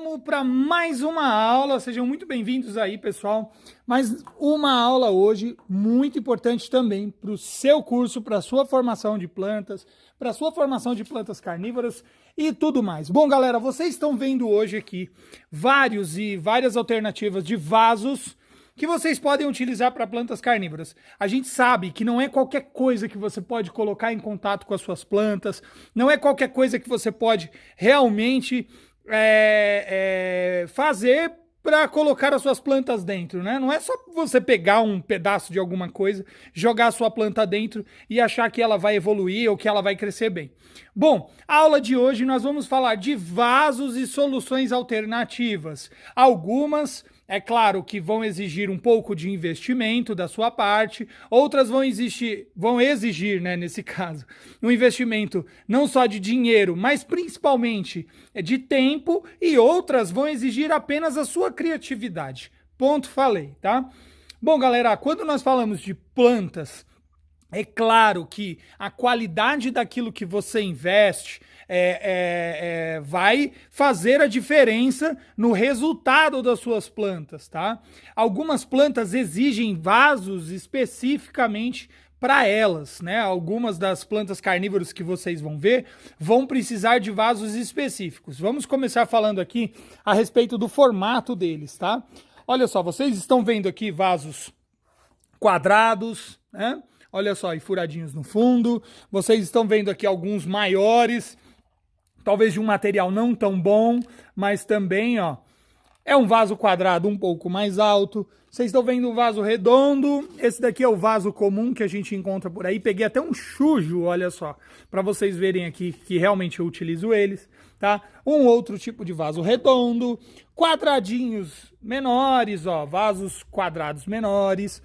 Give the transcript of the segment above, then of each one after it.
Vamos para mais uma aula, sejam muito bem-vindos aí, pessoal. Mais uma aula hoje, muito importante também para o seu curso, para a sua formação de plantas, para a sua formação de plantas carnívoras e tudo mais. Bom, galera, vocês estão vendo hoje aqui várias alternativas de vasos que vocês podem utilizar para plantas carnívoras. A gente sabe que não é qualquer coisa que você pode colocar em contato com as suas plantas, não é qualquer coisa que você pode realmente fazer para colocar as suas plantas dentro, né? Não é só você pegar um pedaço de alguma coisa, jogar a sua planta dentro e achar que ela vai evoluir ou que ela vai crescer bem. Bom, a aula de hoje nós vamos falar de vasos e soluções alternativas. Algumas, é claro, que vão exigir um pouco de investimento da sua parte, outras vão exigir, né, nesse caso, um investimento não só de dinheiro, mas principalmente de tempo, e outras vão exigir apenas a sua criatividade. Ponto, falei, tá? Bom, galera, quando nós falamos de plantas, é claro que a qualidade daquilo que você investe vai fazer a diferença no resultado das suas plantas, tá? Algumas plantas exigem vasos especificamente para elas, né? Algumas das plantas carnívoras que vocês vão ver vão precisar de vasos específicos. Vamos começar falando aqui a respeito do formato deles, tá? Olha só, vocês estão vendo aqui vasos quadrados, né? Olha só, e furadinhos no fundo. Vocês estão vendo aqui alguns maiores, talvez de um material não tão bom, mas também, ó, é um vaso quadrado um pouco mais alto. Vocês estão vendo um vaso redondo. Esse daqui é o vaso comum que a gente encontra por aí. Peguei até um chujo, olha só, para vocês verem aqui que realmente eu utilizo eles, tá? Um outro tipo de vaso redondo, quadradinhos menores, ó, vasos quadrados menores.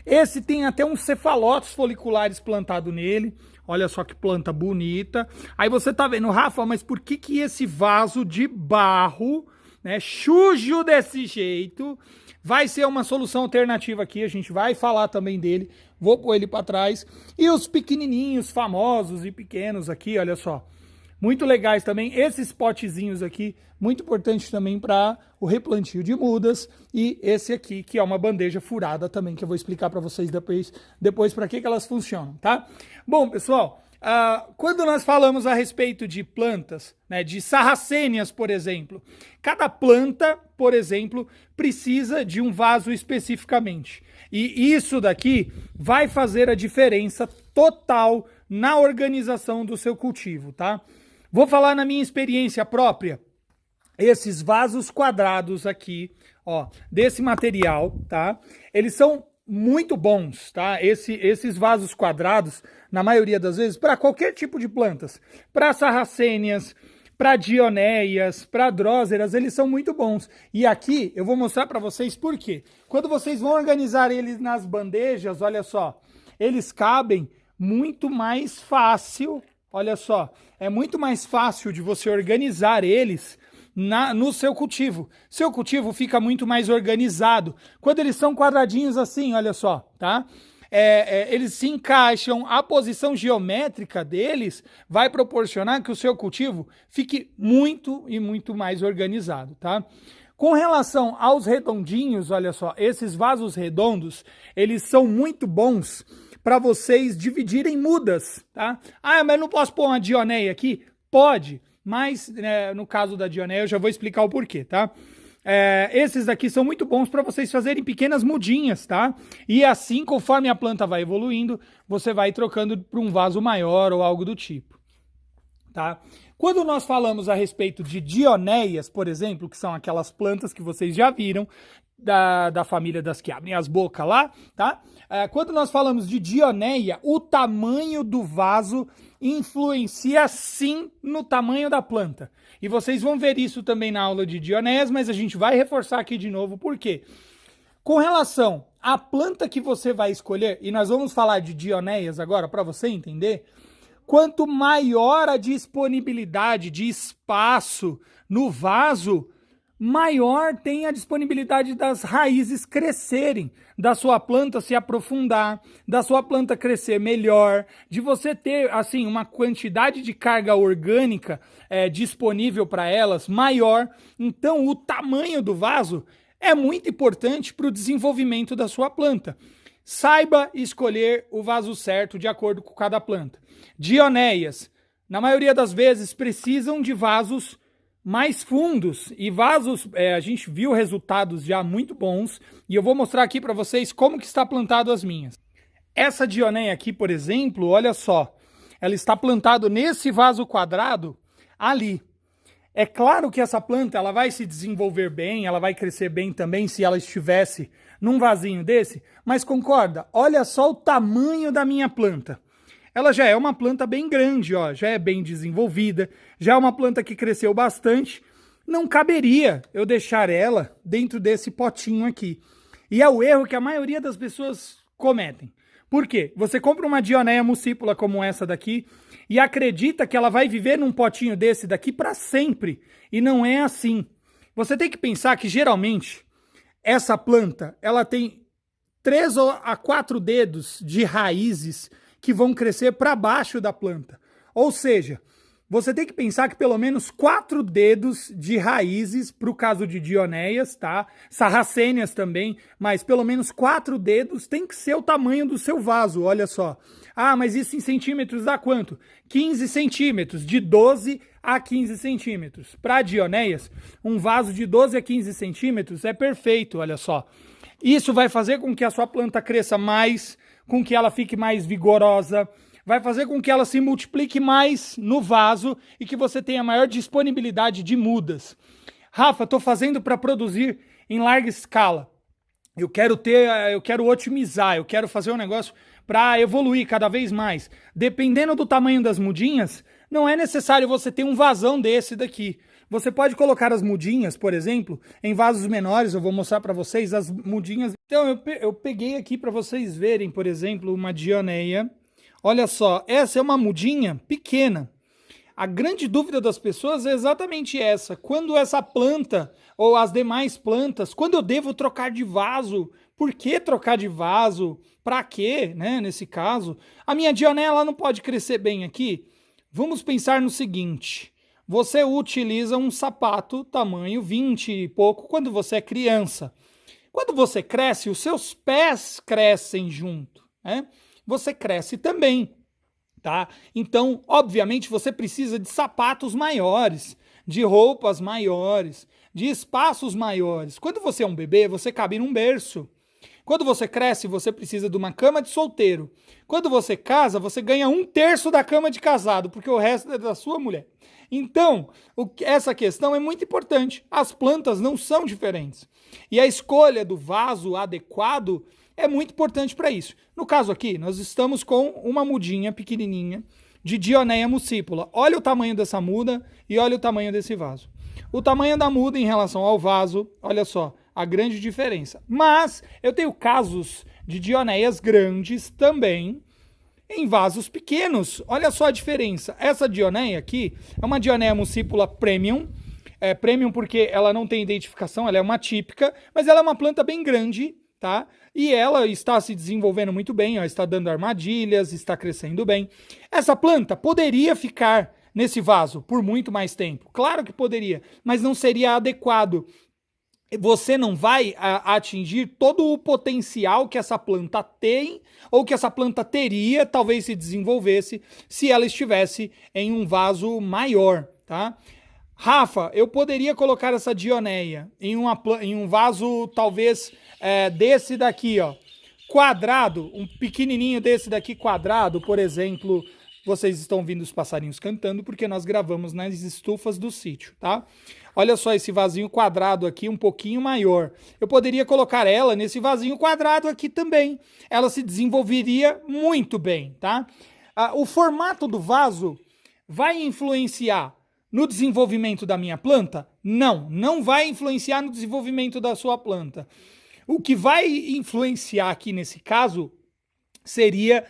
Esse tem até uns cefalótos foliculares plantado nele. Olha só que planta bonita. Aí você tá vendo, Rafa, mas por que esse vaso de barro, né, chujo desse jeito, vai ser uma solução alternativa aqui? A gente vai falar também dele. Vou pôr ele para trás. E os pequenininhos, famosos e pequenos aqui, olha só. Muito legais também. Esses potezinhos aqui, muito importante também para o replantio de mudas. E esse aqui, que é uma bandeja furada também, que eu vou explicar para vocês depois para que elas funcionam, tá? Bom, pessoal, quando nós falamos a respeito de plantas, né, de sarracênias, por exemplo, cada planta, por exemplo, precisa de um vaso especificamente. E isso daqui vai fazer a diferença total na organização do seu cultivo, tá? Vou falar na minha experiência própria. Esses vasos quadrados aqui, ó, desse material, tá? Eles são muito bons, tá? Esses vasos quadrados, na maioria das vezes, para qualquer tipo de plantas. Para sarracênias, para dioneias, para dróseras, eles são muito bons. E aqui eu vou mostrar para vocês por quê. Quando vocês vão organizar eles nas bandejas, olha só, eles cabem muito mais fácil. Olha só, é muito mais fácil de você organizar eles no seu cultivo. Seu cultivo fica muito mais organizado. Quando eles são quadradinhos assim, olha só, tá? Eles se encaixam, a posição geométrica deles vai proporcionar que o seu cultivo fique muito e muito mais organizado, tá? Com relação aos redondinhos, olha só, esses vasos redondos, eles são muito bons para vocês dividirem mudas, tá? Ah, mas não posso pôr uma dioneia aqui? Pode, mas no caso da dioneia eu já vou explicar o porquê, tá? Esses daqui são muito bons para vocês fazerem pequenas mudinhas, tá? E assim, conforme a planta vai evoluindo, você vai trocando para um vaso maior ou algo do tipo, tá? Quando nós falamos a respeito de dioneias, por exemplo, que são aquelas plantas que vocês já viram, da família das que abrem as bocas lá, tá? Quando nós falamos de dioneia, o tamanho do vaso influencia sim no tamanho da planta. E vocês vão ver isso também na aula de dioneias, mas a gente vai reforçar aqui de novo, por quê? Com relação à planta que você vai escolher, e nós vamos falar de dioneias agora para você entender, quanto maior a disponibilidade de espaço no vaso, maior tem a disponibilidade das raízes crescerem, da sua planta se aprofundar, da sua planta crescer melhor, de você ter assim uma quantidade de carga orgânica disponível para elas maior. Então o tamanho do vaso é muito importante para o desenvolvimento da sua planta. Saiba escolher o vaso certo de acordo com cada planta. Dioneias, na maioria das vezes, precisam de vasos mais fundos e vasos, a gente viu resultados já muito bons e eu vou mostrar aqui para vocês como que está plantado as minhas. Essa dioneia aqui, por exemplo, olha só, ela está plantada nesse vaso quadrado ali. É claro que essa planta ela vai se desenvolver bem, ela vai crescer bem também se ela estivesse num vasinho desse, mas concorda? Olha só o tamanho da minha planta. Ela já é uma planta bem grande, ó, já é bem desenvolvida, já é uma planta que cresceu bastante. Não caberia eu deixar ela dentro desse potinho aqui. E é o erro que a maioria das pessoas cometem. Por quê? Você compra uma Dioneia muscipula como essa daqui e acredita que ela vai viver num potinho desse daqui para sempre. E não é assim. Você tem que pensar que geralmente essa planta ela tem 3 a 4 dedos de raízes que vão crescer para baixo da planta. Ou seja, você tem que pensar que pelo menos 4 dedos de raízes, para o caso de dioneias, tá? Sarracênias também, mas pelo menos 4 dedos tem que ser o tamanho do seu vaso, olha só. Ah, mas isso em centímetros dá quanto? 15 centímetros, de 12 a 15 centímetros. Para dioneias, um vaso de 12 a 15 centímetros é perfeito, olha só. Isso vai fazer com que a sua planta cresça mais, com que ela fique mais vigorosa, vai fazer com que ela se multiplique mais no vaso e que você tenha maior disponibilidade de mudas. Rafa, estou fazendo para produzir em larga escala. Eu quero otimizar, eu quero fazer um negócio para evoluir cada vez mais. Dependendo do tamanho das mudinhas, não é necessário você ter um vasão desse daqui. Você pode colocar as mudinhas, por exemplo, em vasos menores. Eu vou mostrar para vocês as mudinhas. Então eu peguei aqui para vocês verem, por exemplo, uma dioneia. Olha só, essa é uma mudinha pequena. A grande dúvida das pessoas é exatamente essa. Quando essa planta ou as demais plantas, quando eu devo trocar de vaso? Por que trocar de vaso? Para quê, né, nesse caso? A minha dioneia ela não pode crescer bem aqui? Vamos pensar no seguinte. Você utiliza um sapato tamanho 20 e pouco quando você é criança. Quando você cresce, os seus pés crescem junto, né? Você cresce também, tá? Então, obviamente, você precisa de sapatos maiores, de roupas maiores, de espaços maiores. Quando você é um bebê, você cabe num berço. Quando você cresce, você precisa de uma cama de solteiro. Quando você casa, você ganha 1/3 da cama de casado, porque o resto é da sua mulher. Então, essa questão é muito importante. As plantas não são diferentes. E a escolha do vaso adequado é muito importante para isso. No caso aqui, nós estamos com uma mudinha pequenininha de Dioneia muscipula. Olha o tamanho dessa muda e olha o tamanho desse vaso. O tamanho da muda em relação ao vaso, olha só, a grande diferença. Mas eu tenho casos de dioneias grandes também em vasos pequenos. Olha só a diferença. Essa dioneia aqui é uma Dioneia muscipula premium. É premium porque ela não tem identificação, ela é uma típica, mas ela é uma planta bem grande, tá? E ela está se desenvolvendo muito bem, ó, está dando armadilhas, está crescendo bem. Essa planta poderia ficar nesse vaso por muito mais tempo. Claro que poderia, mas não seria adequado. Você não vai atingir todo o potencial que essa planta tem ou que essa planta teria, talvez se desenvolvesse, se ela estivesse em um vaso maior, tá? Rafa, eu poderia colocar essa dioneia em um vaso talvez desse daqui, ó, quadrado, um pequenininho desse daqui quadrado, por exemplo. Vocês estão ouvindo os passarinhos cantando porque nós gravamos nas estufas do sítio, tá? Olha só esse vasinho quadrado aqui, um pouquinho maior. Eu poderia colocar ela nesse vasinho quadrado aqui também. Ela se desenvolveria muito bem, tá? O formato do vaso vai influenciar no desenvolvimento da minha planta? Não, não vai influenciar no desenvolvimento da sua planta. O que vai influenciar aqui nesse caso seria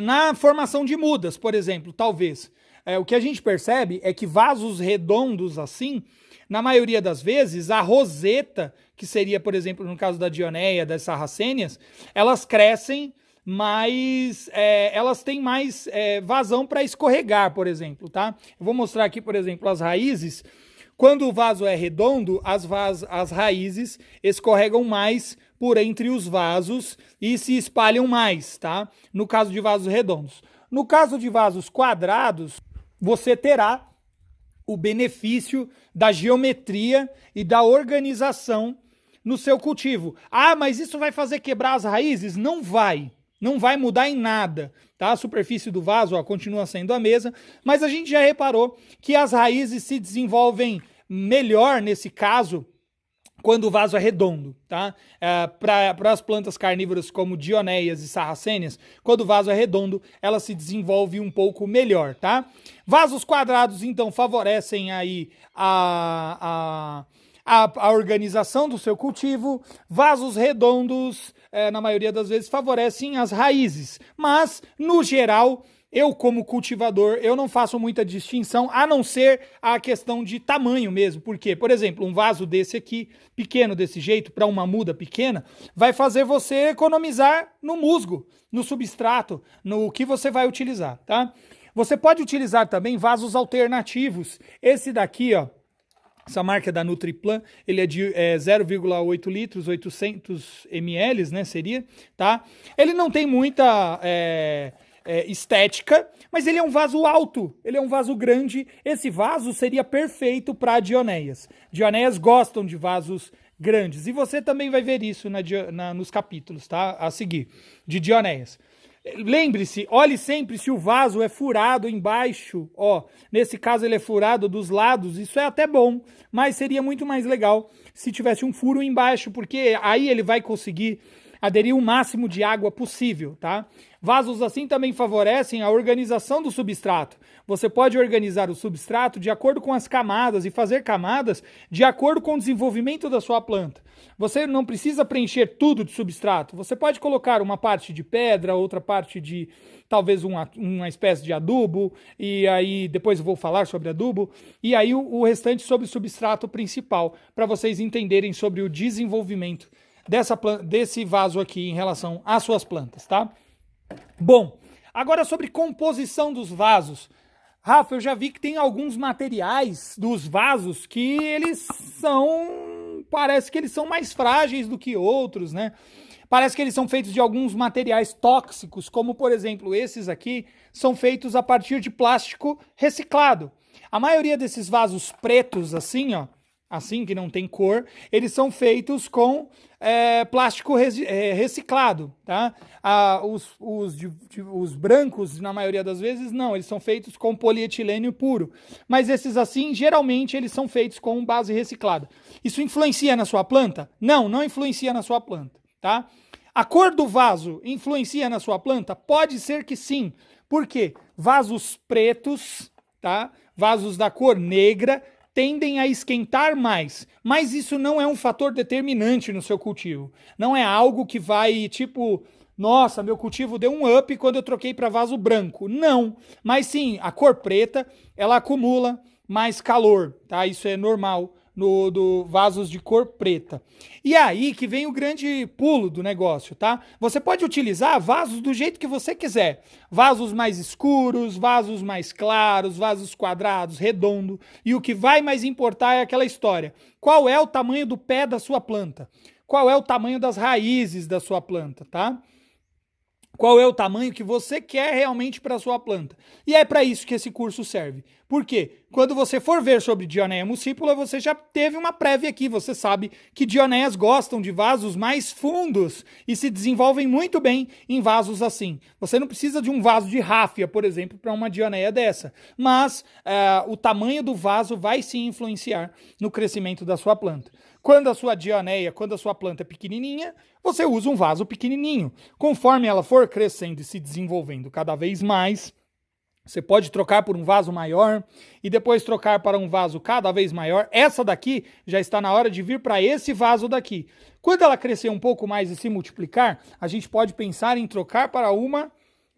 na formação de mudas, por exemplo, talvez. o que a gente percebe é que vasos redondos assim, na maioria das vezes, a roseta, que seria, por exemplo, no caso da Dioneia, das sarracênias, elas crescem mais, elas têm mais vazão para escorregar, por exemplo, tá? Eu vou mostrar aqui, por exemplo, as raízes. Quando o vaso é redondo, as raízes escorregam mais por entre os vasos e se espalham mais, tá? No caso de vasos redondos. No caso de vasos quadrados, você terá o benefício da geometria e da organização no seu cultivo. Ah, mas isso vai fazer quebrar as raízes? Não vai. Não vai mudar em nada, tá? A superfície do vaso, ó, continua sendo a mesma, mas a gente já reparou que as raízes se desenvolvem melhor nesse caso quando o vaso é redondo, tá? Para as plantas carnívoras como dioneias e sarracênias, quando o vaso é redondo, ela se desenvolve um pouco melhor, tá? Vasos quadrados, então, favorecem aí a organização do seu cultivo. Vasos redondos, na maioria das vezes, favorecem as raízes. Mas, no geral, eu, como cultivador, eu não faço muita distinção, a não ser a questão de tamanho mesmo. Porque, por exemplo, um vaso desse aqui, pequeno desse jeito, para uma muda pequena, vai fazer você economizar no musgo, no substrato, no que você vai utilizar, tá? Você pode utilizar também vasos alternativos. Esse daqui, ó, essa marca é da Nutriplan, ele é de 0,8 litros, 800 ml, né, seria, tá? Ele não tem muita estética, mas ele é um vaso alto, ele é um vaso grande. Esse vaso seria perfeito para dioneias. Dioneias gostam de vasos grandes, e você também vai ver isso nos capítulos, tá? A seguir, de dioneias. Lembre-se, olhe sempre se o vaso é furado embaixo, ó, nesse caso ele é furado dos lados, isso é até bom, mas seria muito mais legal se tivesse um furo embaixo, porque aí ele vai conseguir aderir o máximo de água possível, tá? Vasos assim também favorecem a organização do substrato. Você pode organizar o substrato de acordo com as camadas e fazer camadas de acordo com o desenvolvimento da sua planta. Você não precisa preencher tudo de substrato. Você pode colocar uma parte de pedra, outra parte de talvez uma espécie de adubo, e aí depois eu vou falar sobre adubo, e aí o restante sobre o substrato principal, para vocês entenderem sobre o desenvolvimento desse vaso aqui em relação às suas plantas, tá? Bom, agora sobre composição dos vasos. Rafa, eu já vi que tem alguns materiais dos vasos que parece que eles são mais frágeis do que outros, né? Parece que eles são feitos de alguns materiais tóxicos, como por exemplo esses aqui, são feitos a partir de plástico reciclado. A maioria desses vasos pretos assim, ó, assim que não tem cor, eles são feitos com plástico reciclado, tá? Os brancos, na maioria das vezes, não, eles são feitos com polietilênio puro, mas esses assim, geralmente, eles são feitos com base reciclada. Isso influencia na sua planta? Não, não influencia na sua planta, tá? A cor do vaso influencia na sua planta? Pode ser que sim. Por quê? Vasos pretos, tá? Vasos da cor negra, tendem a esquentar mais, mas isso não é um fator determinante no seu cultivo. Não é algo que vai, tipo, nossa, meu cultivo deu um up quando eu troquei para vaso branco. Não, mas sim, a cor preta, ela acumula mais calor, tá? Isso é normal do vasos de cor preta. E aí que vem o grande pulo do negócio, tá? Você pode utilizar vasos do jeito que você quiser. Vasos mais escuros, vasos mais claros, vasos quadrados, redondo. E o que vai mais importar é aquela história. Qual é o tamanho do pé da sua planta? Qual é o tamanho das raízes da sua planta, tá? Qual é o tamanho que você quer realmente para a sua planta. E é para isso que esse curso serve. Por quê? Quando você for ver sobre Dioneia muscipula, você já teve uma prévia aqui. Você sabe que dioneias gostam de vasos mais fundos e se desenvolvem muito bem em vasos assim. Você não precisa de um vaso de ráfia, por exemplo, para uma dioneia dessa. Mas o tamanho do vaso vai sim influenciar no crescimento da sua planta. Quando a sua planta é pequenininha, você usa um vaso pequenininho. Conforme ela for crescendo e se desenvolvendo cada vez mais, você pode trocar por um vaso maior e depois trocar para um vaso cada vez maior. Essa daqui já está na hora de vir para esse vaso daqui. Quando ela crescer um pouco mais e se multiplicar, a gente pode pensar em trocar para uma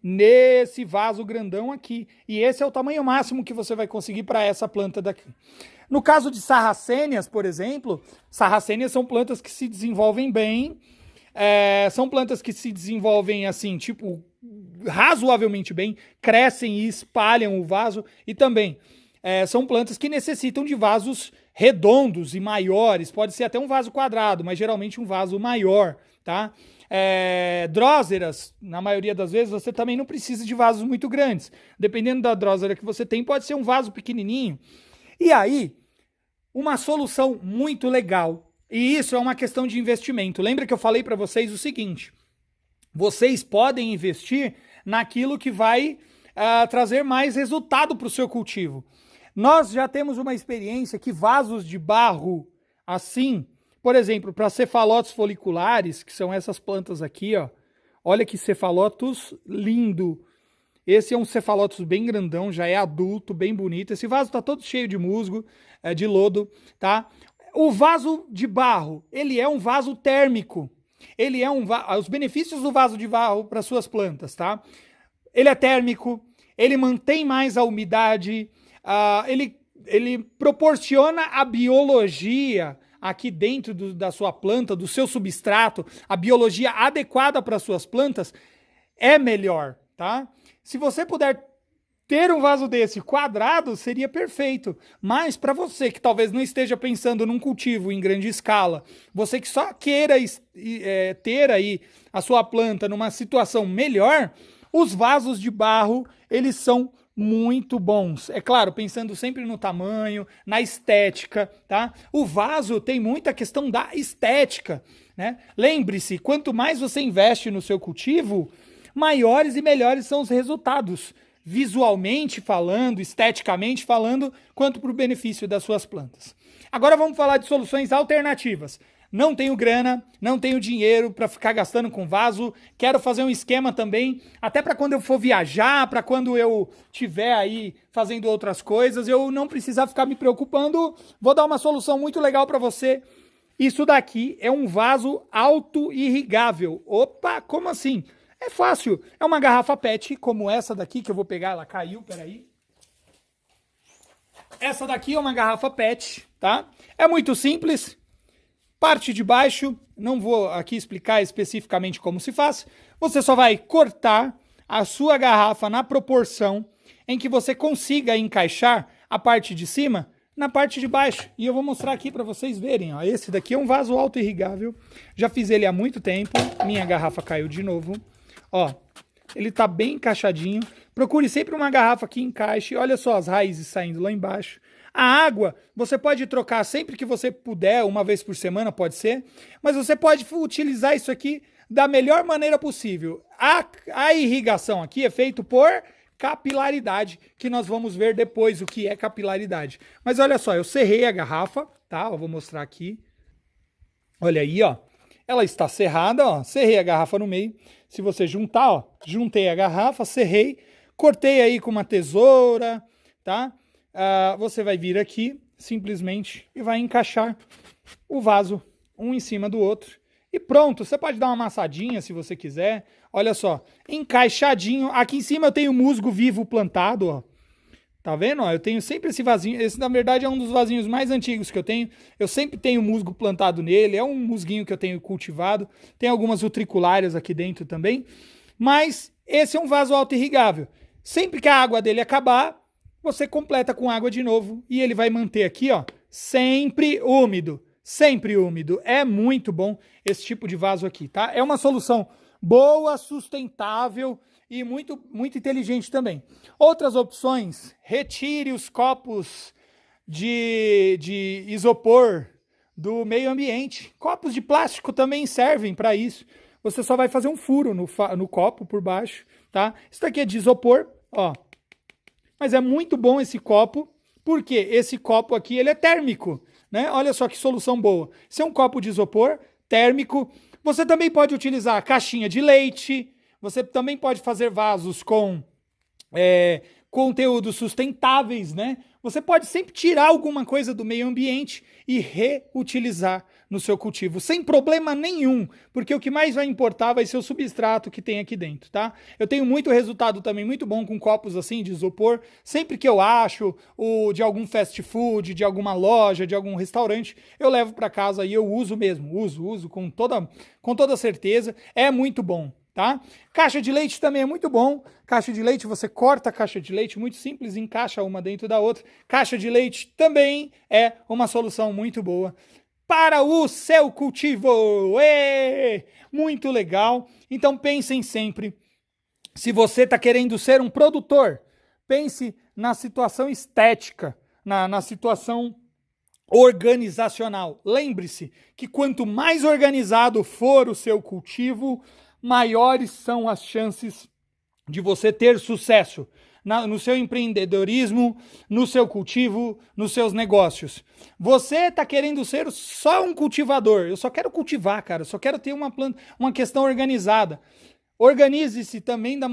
nesse vaso grandão aqui. E esse é o tamanho máximo que você vai conseguir para essa planta daqui. No caso de sarracênias, por exemplo, sarracênias são plantas que se desenvolvem bem, são plantas que se desenvolvem assim, tipo, razoavelmente bem, crescem e espalham o vaso, e também são plantas que necessitam de vasos redondos e maiores, pode ser até um vaso quadrado, mas geralmente um vaso maior, tá? Dróseras, na maioria das vezes, você também não precisa de vasos muito grandes. Dependendo da drósera que você tem, pode ser um vaso pequenininho. E aí, uma solução muito legal, e isso é uma questão de investimento. Lembra que eu falei para vocês o seguinte: vocês podem investir naquilo que vai trazer mais resultado para o seu cultivo. Nós já temos uma experiência que vasos de barro assim, por exemplo, para cefalotos foliculares, que são essas plantas aqui, ó. Olha que cefalotos lindo. Esse é um cefalotus bem grandão, já é adulto, bem bonito. Esse vaso tá todo cheio de musgo, de lodo, tá? O vaso de barro, ele é um vaso térmico. Ele é os benefícios do vaso de barro para suas plantas, tá? Ele é térmico, ele mantém mais a umidade, ele proporciona a biologia aqui dentro da sua planta, do seu substrato, a biologia adequada para suas plantas é melhor, tá? Se você puder ter um vaso desse quadrado, seria perfeito. Mas para você que talvez não esteja pensando num cultivo em grande escala, você que só queira ter aí a sua planta numa situação melhor, os vasos de barro, eles são muito bons. É claro, pensando sempre no tamanho, na estética, tá? O vaso tem muita questão da estética, né? Lembre-se, quanto mais você investe no seu cultivo, maiores e melhores são os resultados, visualmente falando, esteticamente falando, quanto para o benefício das suas plantas. Agora vamos falar de soluções alternativas. Não tenho grana, não tenho dinheiro para ficar gastando com vaso, quero fazer um esquema também, até para quando eu for viajar, para quando eu estiver aí fazendo outras coisas, eu não precisar ficar me preocupando, vou dar uma solução muito legal para você. Isso daqui é um vaso auto-irrigável. Opa, como assim? É fácil, é uma garrafa PET, como essa daqui, que eu vou pegar, ela caiu, peraí. Essa daqui é uma garrafa PET, tá? É muito simples. Parte de baixo, não vou aqui explicar especificamente como se faz, você só vai cortar a sua garrafa na proporção em que você consiga encaixar a parte de cima na parte de baixo. E eu vou mostrar aqui para vocês verem, ó. Esse daqui é um vaso auto-irrigável, já fiz ele há muito tempo, minha garrafa caiu de novo. Ó, ele tá bem encaixadinho. Procure sempre uma garrafa que encaixe. Olha só as raízes saindo lá embaixo. A água, você pode trocar sempre que você puder, uma vez por semana pode ser, mas você pode utilizar isso aqui da melhor maneira possível. A irrigação aqui é feita por capilaridade, que nós vamos ver depois o que é capilaridade. Mas olha só, eu cerrei a garrafa, tá? Eu vou mostrar aqui. Olha aí, ó. Ela está cerrada, ó. Cerrei a garrafa no meio. Se você juntar, ó, juntei a garrafa, cerrei, cortei aí com uma tesoura, tá? Você vai vir aqui, simplesmente, e vai encaixar o vaso um em cima do outro. E pronto, você pode dar uma amassadinha se você quiser. Olha só, encaixadinho. Aqui em cima eu tenho musgo vivo plantado, ó. Tá vendo? Ó, eu tenho sempre esse vasinho. Esse, na verdade, é um dos vasinhos mais antigos que eu tenho. Eu sempre tenho musgo plantado nele. É um musguinho que eu tenho cultivado. Tem algumas utriculares aqui dentro também. Mas esse é um vaso auto-irrigável. Sempre que a água dele acabar, você completa com água de novo. E ele vai manter aqui, ó, sempre úmido. Sempre úmido. É muito bom esse tipo de vaso aqui, tá? É uma solução boa, sustentável e muito, muito inteligente também. Outras opções, retire os copos de isopor do meio ambiente. Copos de plástico também servem para isso. Você só vai fazer um furo no copo por baixo, tá? Isso daqui é de isopor, ó. Mas é muito bom esse copo, porque esse copo aqui ele é térmico, né? Olha só que solução boa. Esse é um copo de isopor térmico. Você também pode utilizar caixinha de leite. Você também pode fazer vasos com conteúdos sustentáveis, né? você pode sempre tirar alguma coisa do meio ambiente e reutilizar no seu cultivo, sem problema nenhum, porque o que mais vai importar vai ser o substrato que tem aqui dentro, tá? Eu tenho muito resultado também muito bom com copos assim de isopor, sempre que eu acho, de algum fast food, de alguma loja, de algum restaurante, eu levo para casa e eu uso mesmo, uso com toda certeza, é muito bom. Tá? Caixa de leite também é muito bom. Caixa de leite, você corta a caixa de leite, muito simples, encaixa uma dentro da outra. Caixa de leite também é uma solução muito boa para o seu cultivo. Muito legal. Então pensem sempre, se você está querendo ser um produtor, pense na situação estética, na situação organizacional. Lembre-se que quanto mais organizado for o seu cultivo, maiores são as chances de você ter sucesso no seu empreendedorismo, no seu cultivo, nos seus negócios. Você está querendo ser só um cultivador. Eu só quero cultivar, cara. Eu só quero ter uma questão organizada. Organize-se também da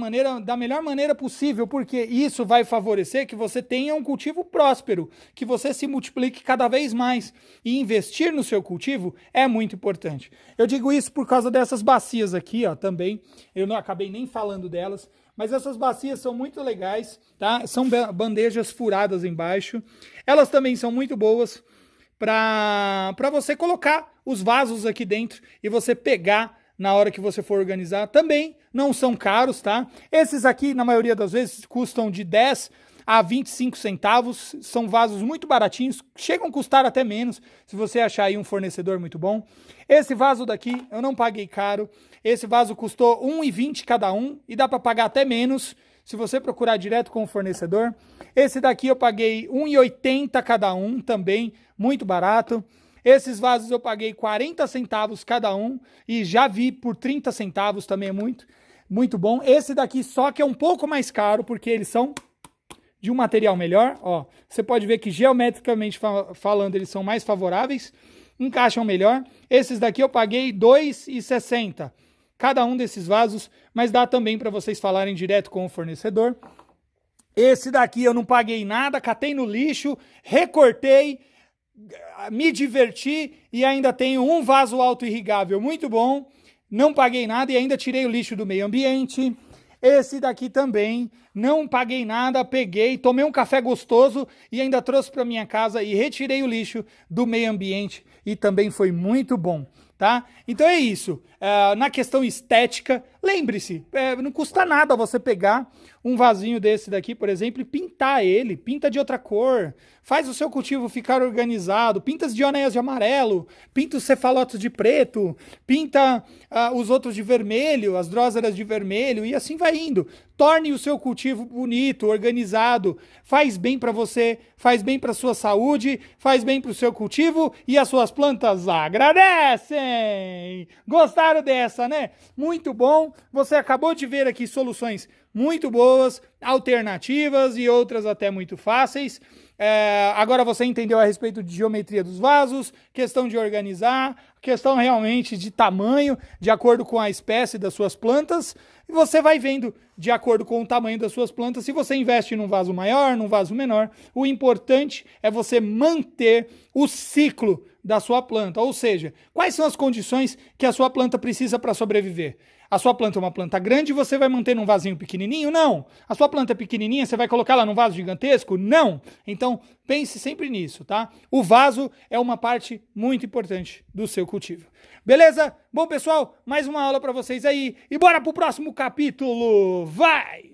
melhor maneira possível, porque isso vai favorecer que você tenha um cultivo próspero, que você se multiplique cada vez mais. E investir no seu cultivo é muito importante. Eu digo isso por causa dessas bacias aqui, ó, também. Eu não acabei nem falando delas, mas essas bacias são muito legais, tá? São bandejas furadas embaixo. Elas também são muito boas para você colocar os vasos aqui dentro e você pegar na hora que você for organizar. Também não são caros, tá? Esses aqui, na maioria das vezes, custam de 10 a 25 centavos. São vasos muito baratinhos, chegam a custar até menos, se você achar aí um fornecedor muito bom. Esse vaso daqui, eu não paguei caro. Esse vaso custou R$ 1,20 cada um, e dá para pagar até menos, se você procurar direto com o fornecedor. Esse daqui eu paguei R$ 1,80 cada um, também, muito barato. Esses vasos eu paguei 40 centavos cada um e já vi por 30 centavos, também é muito bom. Esse daqui só que é um pouco mais caro, porque eles são de um material melhor. Ó, você pode ver que geometricamente falando eles são mais favoráveis, encaixam melhor. Esses daqui eu paguei R$ 2,60 cada um desses vasos, mas dá também para vocês falarem direto com o fornecedor. Esse daqui eu não paguei nada, catei no lixo, recortei, me diverti e ainda tenho um vaso auto-irrigável muito bom, não paguei nada e ainda tirei o lixo do meio ambiente. Esse daqui também, não paguei nada, peguei, tomei um café gostoso e ainda trouxe para minha casa e retirei o lixo do meio ambiente e também foi muito bom, tá? Então é isso, na questão estética, lembre-se, não custa nada você pegar um vasinho desse daqui, por exemplo, e pintar ele, pinta de outra cor, faz o seu cultivo ficar organizado, pinta as dionéias de amarelo, pinta os cefalotos de preto, pinta os outros de vermelho, as dróseras de vermelho, e assim vai indo. Torne o seu cultivo bonito, organizado, faz bem para você, faz bem para sua saúde, faz bem para o seu cultivo e as suas plantas agradecem! Gostaram dessa, né? Muito bom, você acabou de ver aqui soluções muito boas, alternativas e outras até muito fáceis. Agora você entendeu a respeito de geometria dos vasos, questão de organizar, questão realmente de tamanho, de acordo com a espécie das suas plantas, e você vai vendo de acordo com o tamanho das suas plantas, se você investe num vaso maior, num vaso menor. O importante é você manter o ciclo da sua planta, ou seja, quais são as condições que a sua planta precisa para sobreviver. A sua planta é uma planta grande, você vai manter num vasinho pequenininho? Não. A sua planta é pequenininha, você vai colocar ela num vaso gigantesco? Não. Então, pense sempre nisso, tá? O vaso é uma parte muito importante do seu cultivo. Beleza? Bom, pessoal, mais uma aula para vocês aí. E bora pro próximo capítulo. Vai!